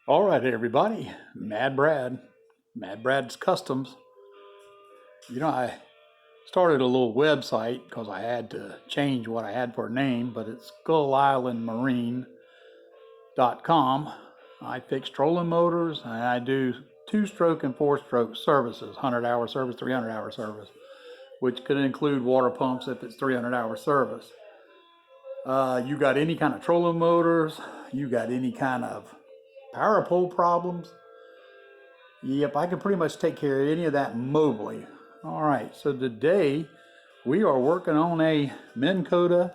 All right, everybody. Mad Brad's Customs. I started a little website because I had to change what I had for a name, but it's SkullIslandMarine.com. I fix trolling motors and I do 2-stroke and 4-stroke services, 100-hour service, 300-hour service, which could include water pumps if it's 300-hour service. You got any kind of trolling motors, you got any kind of power pole problems. Yep, I can pretty much take care of any of that mobily. All right, so today we are working on a Minn Kota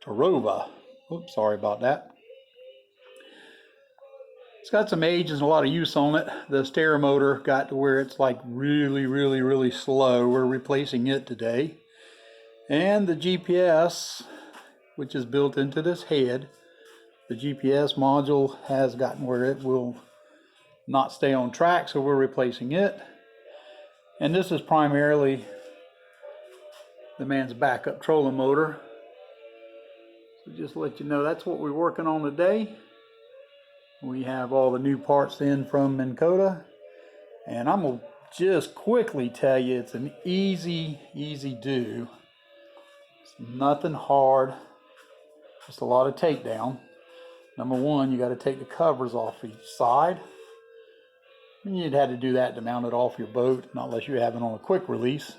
Tarova. Oops, sorry about that. It's got some age and a lot of use on it. The stereo motor got to where it's like really slow. We're replacing it today. And the GPS, which is built into this head, the GPS module has gotten where it will not stay on track, so we're replacing it. And this is primarily the man's backup trolling motor. So just to let you know, that's what we're working on today. We have all the new parts in from Minn Kota, and I'm gonna just quickly tell you it's an easy do. It's nothing hard, just a lot of takedown. Number one, you got to take the covers off each side. And you'd have to do that to mount it off your boat, not unless you have it on a quick release.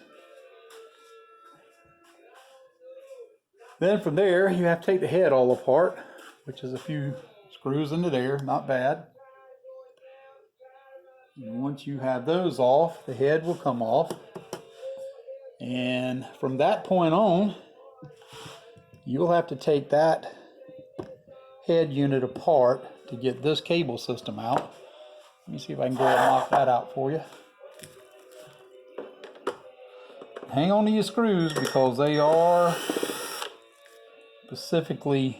Then from there, you have to take the head all apart, which is a few screws into there, not bad. And once you have those off, the head will come off. And from that point on, you'll have to take that head unit apart to get this cable system out. Let me see if I can go ahead and knock that out for you. Hang on to your screws because they are specifically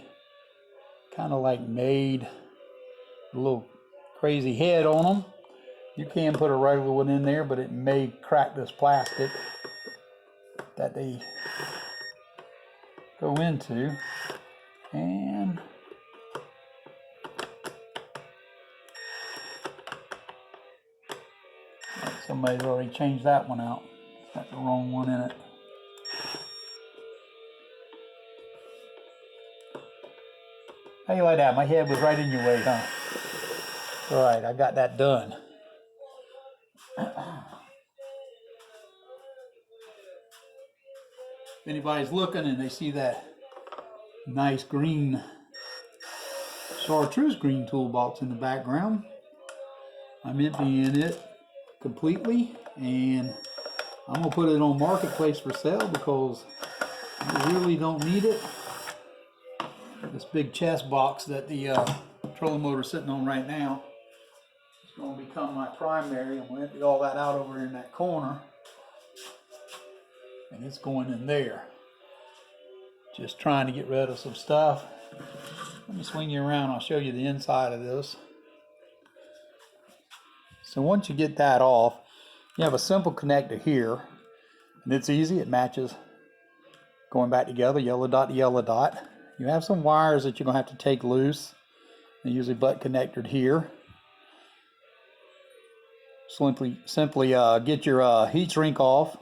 kind of like made a little crazy head on them. You can put a regular one in there, but it may crack this plastic that they go into. And somebody's already changed that one out. Got the wrong one in it. How you like that? My head was right in your way, huh? All right, I got that done. If anybody's looking and they see that nice green chartreuse green toolbox in the background, I'm emptying it completely, and I'm gonna put it on Marketplace for sale because I really don't need it. This big chest box that the trolling motor is sitting on right now is going to become my primary. I'm going to empty all that out over in that corner, and it's going in there. Just trying to get rid of some stuff. Let me swing you around. I'll show you the inside of this. So once you get that off, you have a simple connector here, and it's easy. It matches going back together, yellow dot to yellow dot. You have some wires that you're going to have to take loose. They're usually butt connected here. Simply get your heat shrink off.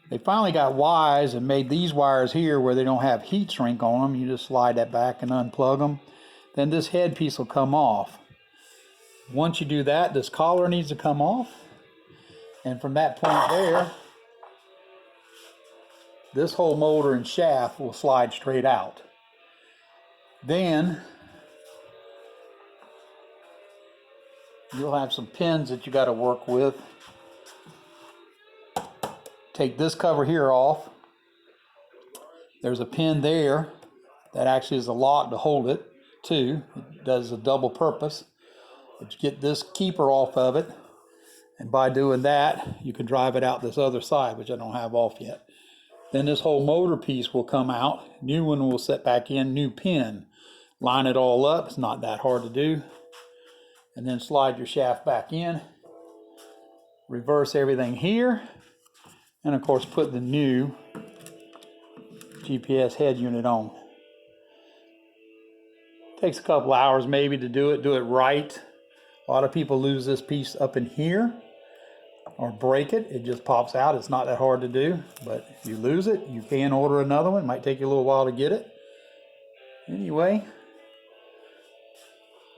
They finally got wise and made these wires here where they don't have heat shrink on them. You just slide that back and unplug them. Then this head piece will come off. Once you do that, this collar needs to come off. And from that point there, this whole motor and shaft will slide straight out. Then you'll have some pins that you got to work with. Take this cover here off. There's a pin there that actually is a lock to hold it too. It does a double purpose. But you get this keeper off of it, and by doing that, you can drive it out this other side, which I don't have off yet. Then this whole motor piece will come out. New one will set back in, new pin. Line it all up. It's not that hard to do. And then slide your shaft back in. Reverse everything here. And of course put the new GPS head unit on. Takes a couple hours maybe to do it right. A lot of people lose this piece up in here or break it. It just pops out. It's not that hard to do, but if you lose it, you can order another one. It might take you a little while to get it. Anyway,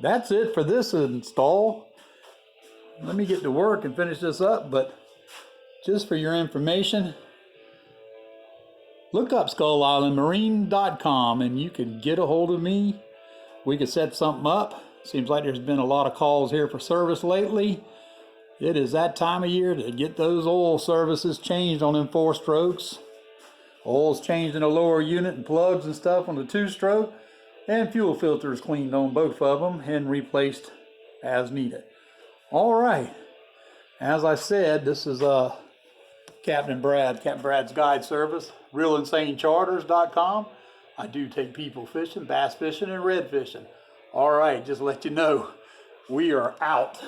that's it for this install. Let me get to work and finish this up, but just for your information, look up SkullIslandMarine.com and you can get a hold of me. We could set something up. Seems like there's been a lot of calls here for service lately. It is that time of year to get those oil services changed on them 4-strokes. Oil's changed in the lower unit and plugs and stuff on the 2-stroke. And fuel filters cleaned on both of them and replaced as needed. All right. As I said, this is Captain Brad's Guide Service, RealInsaneCharters.com. I do take people fishing, bass fishing, and red fishing. All right, just to let you know, we are out.